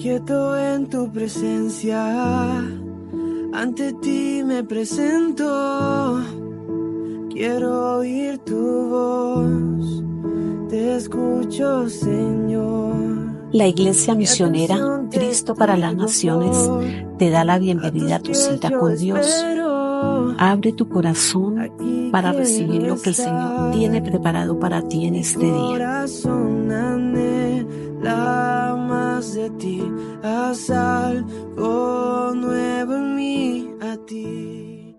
quieto en tu presencia, ante ti me presento. Quiero oír tu voz, te escucho, Señor. La Iglesia Misionera Cristo para las Naciones te da la bienvenida a tu cita con Dios. Abre tu corazón para recibir lo que el Señor tiene preparado para ti en este día. Más de ti, haz algo nuevo en mí, a ti.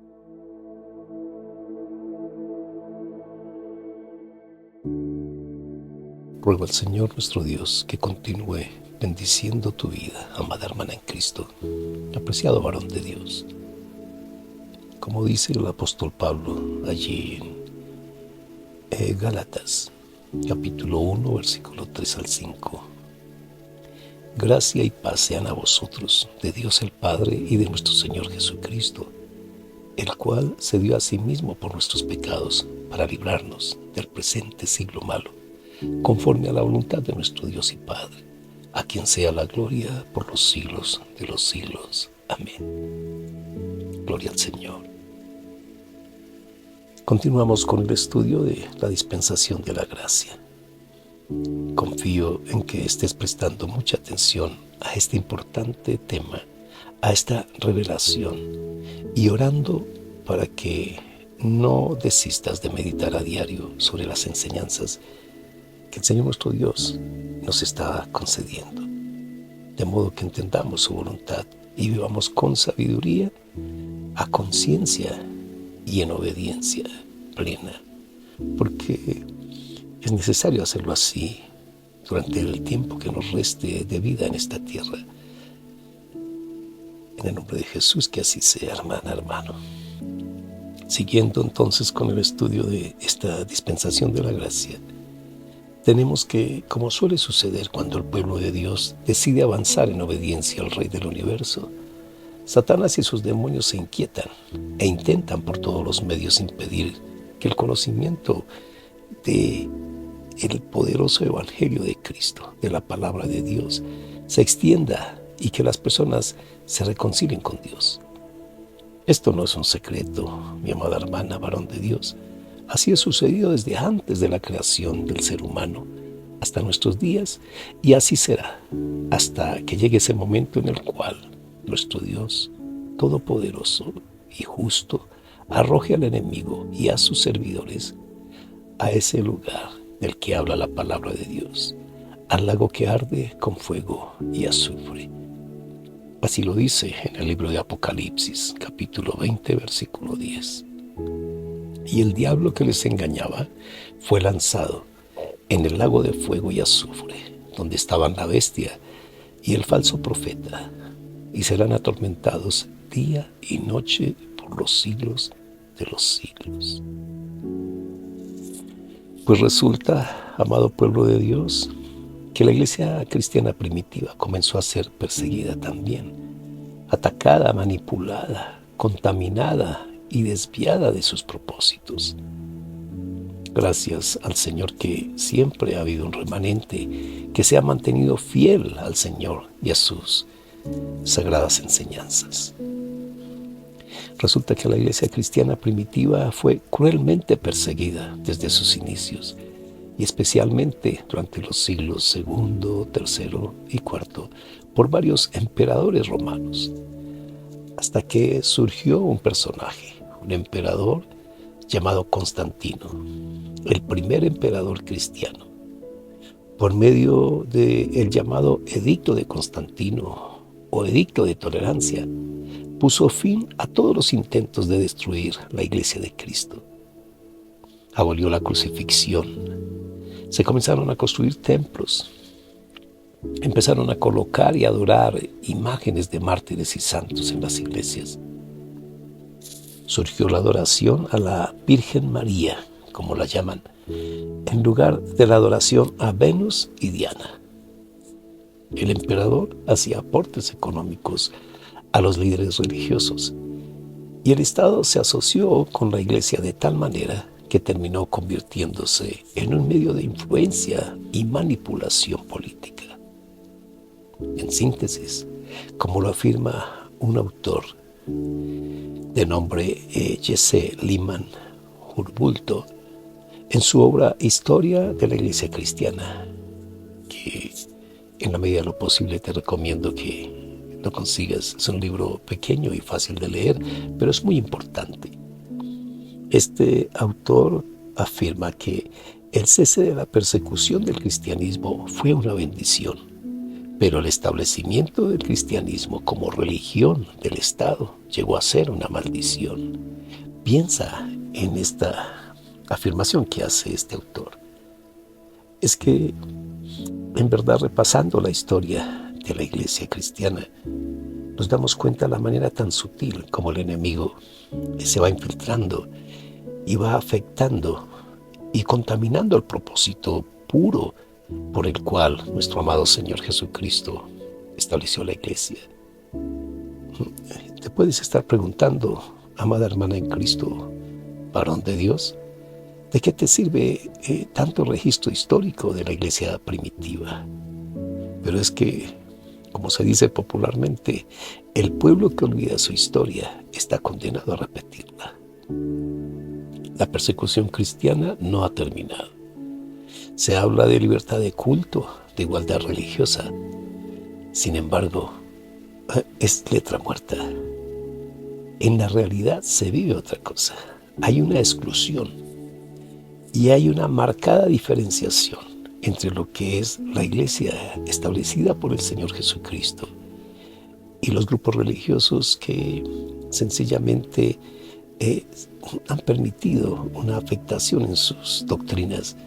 Ruego al Señor nuestro Dios que continúe bendiciendo tu vida, amada hermana en Cristo, apreciado varón de Dios. Como dice el apóstol Pablo allí en Gálatas, capítulo 1, versículo 3 al 5. Gracia y paz sean a vosotros, de Dios el Padre y de nuestro Señor Jesucristo, el cual se dio a sí mismo por nuestros pecados para librarnos del presente siglo malo, conforme a la voluntad de nuestro Dios y Padre, a quien sea la gloria por los siglos de los siglos. Amén. Gloria al Señor. Continuamos con el estudio de la dispensación de la gracia. Confío en que estés prestando mucha atención a este importante tema, a esta revelación, y orando para que no desistas de meditar a diario sobre las enseñanzas que el Señor nuestro Dios nos está concediendo, de modo que entendamos su voluntad y vivamos con sabiduría, a conciencia y en obediencia plena, porque es necesario hacerlo así durante el tiempo que nos reste de vida en esta tierra. En el nombre de Jesús, que así sea, hermana, hermano. Siguiendo entonces con el estudio de esta dispensación de la gracia, tenemos que, como suele suceder cuando el pueblo de Dios decide avanzar en obediencia al Rey del Universo, Satanás y sus demonios se inquietan e intentan por todos los medios impedir que el conocimiento de el poderoso evangelio de Cristo, de la palabra de Dios, se extienda y que las personas se reconcilien con Dios. Esto no es un secreto, mi amada hermana, varón de Dios. Así ha sucedido desde antes de la creación del ser humano hasta nuestros días, y así será hasta que llegue ese momento en el cual nuestro Dios todopoderoso y justo arroje al enemigo y a sus servidores a ese lugar del que habla la palabra de Dios, al lago que arde con fuego y azufre. Así lo dice en el libro de Apocalipsis, capítulo 20, versículo 10. Y el diablo que les engañaba fue lanzado en el lago de fuego y azufre, donde estaban la bestia y el falso profeta, y serán atormentados día y noche por los siglos de los siglos. Pues resulta, amado pueblo de Dios, que la iglesia cristiana primitiva comenzó a ser perseguida también, atacada, manipulada, contaminada y desviada de sus propósitos. Gracias al Señor que siempre ha habido un remanente que se ha mantenido fiel al Señor y a sus sagradas enseñanzas. Resulta que la iglesia cristiana primitiva fue cruelmente perseguida desde sus inicios, y especialmente durante los siglos segundo, tercero y cuarto por varios emperadores romanos, hasta que surgió un personaje, un emperador llamado Constantino, el primer emperador cristiano. Por medio del llamado Edicto de Constantino o Edicto de Tolerancia, puso fin a todos los intentos de destruir la iglesia de Cristo. Abolió la crucifixión. Se comenzaron a construir templos. Empezaron a colocar y adorar imágenes de mártires y santos en las iglesias. Surgió la adoración a la Virgen María, como la llaman, en lugar de la adoración a Venus y Diana. El emperador hacía aportes económicos a los líderes religiosos, y el Estado se asoció con la iglesia de tal manera que terminó convirtiéndose en un medio de influencia y manipulación política. En síntesis, como lo afirma un autor de nombre Jesse Lehman Hurlbut en su obra Historia de la Iglesia Cristiana, que en la medida de lo posible te recomiendo que lo consigas. Es un libro pequeño y fácil de leer, pero es muy importante. Este autor afirma que el cese de la persecución del cristianismo fue una bendición, pero el establecimiento del cristianismo como religión del Estado llegó a ser una maldición. Piensa en esta afirmación que hace este autor. Es que, en verdad, repasando la historia de la iglesia cristiana, nos damos cuenta de la manera tan sutil como el enemigo se va infiltrando y va afectando y contaminando el propósito puro por el cual nuestro amado Señor Jesucristo estableció la iglesia. Te puedes estar preguntando, amada hermana en Cristo, varón de Dios, ¿de qué te sirve tanto registro histórico de la iglesia primitiva? Pero es que, como se dice popularmente, el pueblo que olvida su historia está condenado a repetirla. La persecución cristiana no ha terminado. Se habla de libertad de culto, de igualdad religiosa. Sin embargo, es letra muerta. En la realidad se vive otra cosa. Hay una exclusión y hay una marcada diferenciación entre lo que es la iglesia establecida por el Señor Jesucristo y los grupos religiosos que sencillamente han permitido una afectación en sus doctrinas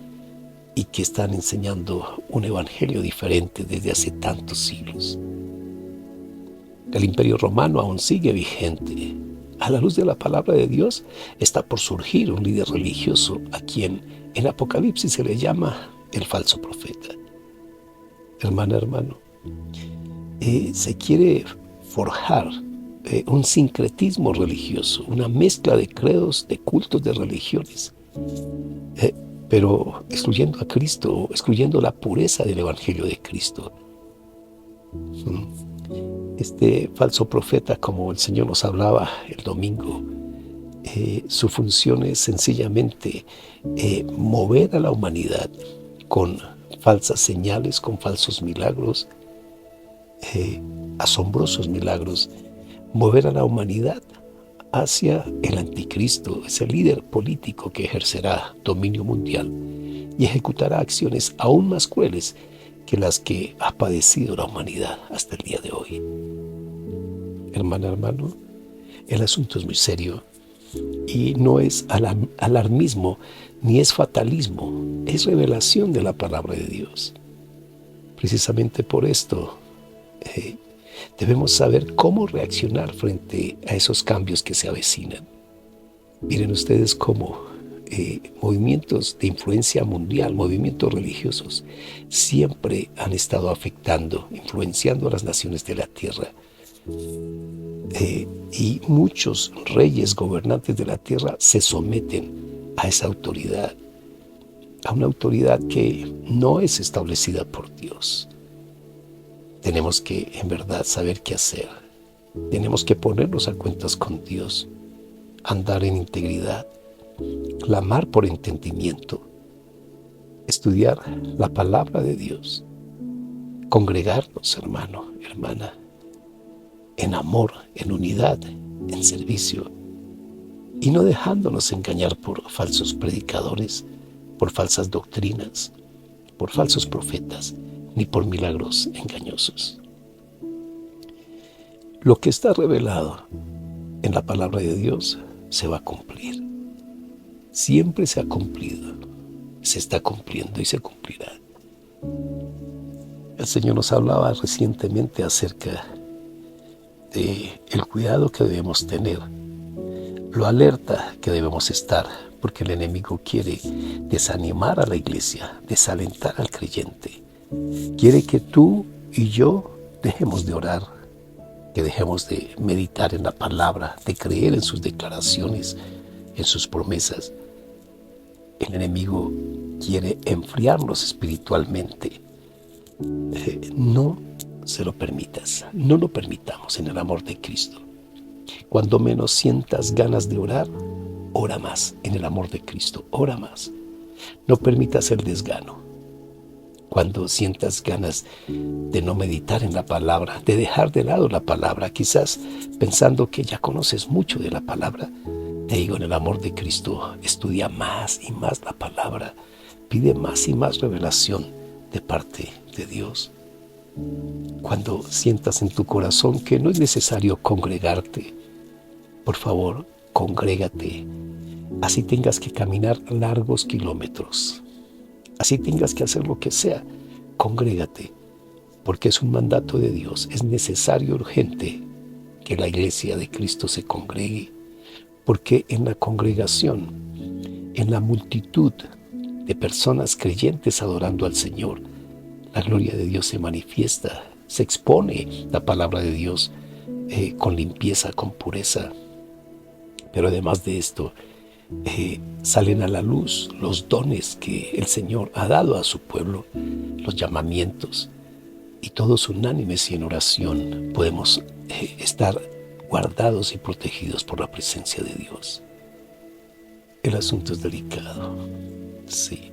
y que están enseñando un evangelio diferente desde hace tantos siglos. El Imperio Romano aún sigue vigente. A la luz de la palabra de Dios está por surgir un líder religioso a quien en Apocalipsis se le llama el falso profeta. Hermana, hermano, se quiere forjar un sincretismo religioso, una mezcla de credos, de cultos, de religiones, pero excluyendo a Cristo, excluyendo la pureza del Evangelio de Cristo. Este falso profeta, como el Señor nos hablaba el domingo, su función es sencillamente mover a la humanidad con falsas señales, con falsos milagros, asombrosos milagros, mover a la humanidad hacia el anticristo, ese líder político que ejercerá dominio mundial y ejecutará acciones aún más crueles que las que ha padecido la humanidad hasta el día de hoy. Hermana, hermano, el asunto es muy serio y no es alarmismo ni es fatalismo, es revelación de la palabra de Dios. Precisamente por esto debemos saber cómo reaccionar frente a esos cambios que se avecinan. Miren ustedes cómo movimientos de influencia mundial, movimientos religiosos, siempre han estado afectando, influenciando a las naciones de la tierra. Y muchos reyes, gobernantes de la tierra se someten a esa autoridad, a una autoridad que no es establecida por Dios. Tenemos que, en verdad, saber qué hacer. Tenemos que ponernos a cuentas con Dios, andar en integridad, clamar por entendimiento, estudiar la palabra de Dios, congregarnos, hermano, hermana, en amor, en unidad, en servicio, y no dejándonos engañar por falsos predicadores, por falsas doctrinas, por falsos profetas, ni por milagros engañosos. Lo que está revelado en la palabra de Dios se va a cumplir. Siempre se ha cumplido, se está cumpliendo y se cumplirá. El Señor nos hablaba recientemente acerca del cuidado que debemos tener, lo alerta que debemos estar, porque el enemigo quiere desanimar a la iglesia, desalentar al creyente. Quiere que tú y yo dejemos de orar, que dejemos de meditar en la palabra, de creer en sus declaraciones, en sus promesas. El enemigo quiere enfriarnos espiritualmente, no se lo permitas. No lo permitamos en el amor de Cristo. Cuando menos sientas ganas de orar, ora más en el amor de Cristo, ora más. No permitas el desgano. Cuando sientas ganas de no meditar en la palabra, de dejar de lado la palabra, quizás pensando que ya conoces mucho de la palabra, te digo, en el amor de Cristo, estudia más y más la palabra, pide más y más revelación de parte de Dios. Cuando sientas en tu corazón que no es necesario congregarte, por favor, congrégate. Así tengas que caminar largos kilómetros, así tengas que hacer lo que sea, congrégate, porque es un mandato de Dios. Es necesario, urgente, que la iglesia de Cristo se congregue, porque en la congregación, en la multitud de personas creyentes adorando al Señor, la gloria de Dios se manifiesta, se expone la palabra de Dios con limpieza, con pureza. Pero además de esto, salen a la luz los dones que el Señor ha dado a su pueblo, los llamamientos, y todos unánimes y en oración podemos estar guardados y protegidos por la presencia de Dios. El asunto es delicado, sí.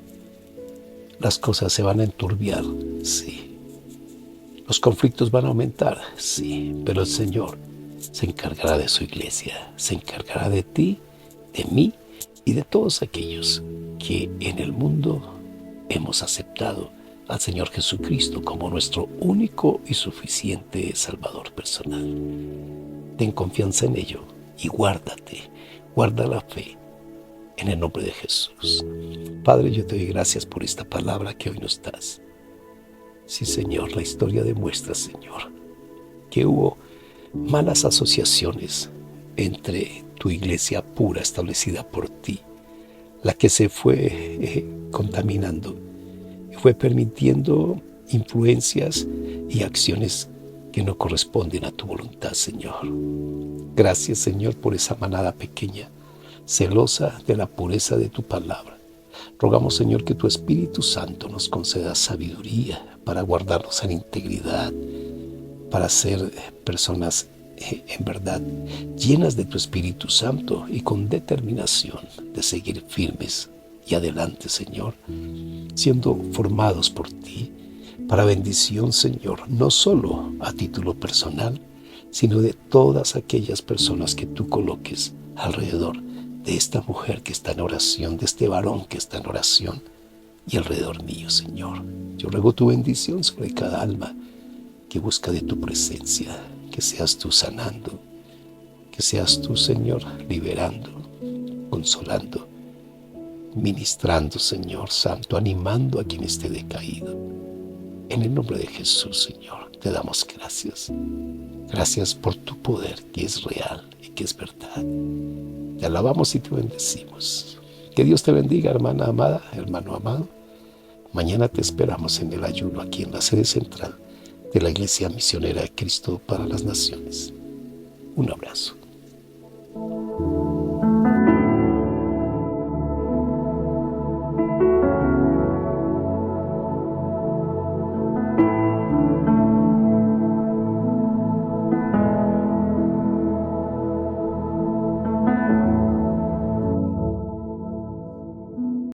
Las cosas se van a enturbiar, sí. Los conflictos van a aumentar, sí. Pero el Señor se encargará de su iglesia, se encargará de ti, de mí y de todos aquellos que en el mundo hemos aceptado al Señor Jesucristo como nuestro único y suficiente Salvador personal. Ten confianza en ello y guárdate, guarda la fe en el nombre de Jesús. Padre, yo te doy gracias por esta palabra que hoy nos das. Sí, Señor, la historia demuestra, Señor, que hubo malas asociaciones entre tu iglesia pura establecida por ti, la que se fue contaminando y fue permitiendo influencias y acciones que no corresponden a tu voluntad, Señor. Gracias, Señor, por esa manada pequeña, celosa de la pureza de tu palabra. Rogamos, Señor, que tu Espíritu Santo nos conceda sabiduría para guardarnos en integridad, para ser personas en verdad llenas de tu Espíritu Santo y con determinación de seguir firmes y adelante, Señor, siendo formados por ti para bendición, Señor, no solo a título personal, sino de todas aquellas personas que tú coloques alrededor de esta mujer que está en oración, de este varón que está en oración y alrededor mío, Señor. Yo ruego tu bendición sobre cada alma que busca de tu presencia, que seas tú sanando, que seas tú, Señor, liberando, consolando, ministrando, Señor Santo, animando a quien esté decaído. En el nombre de Jesús, Señor, te damos gracias. Gracias por tu poder que es real y que es verdad. Te alabamos y te bendecimos. Que Dios te bendiga, hermana amada, hermano amado. Mañana te esperamos en el ayuno aquí en la sede central de la Iglesia Misionera de Cristo para las Naciones. Un abrazo.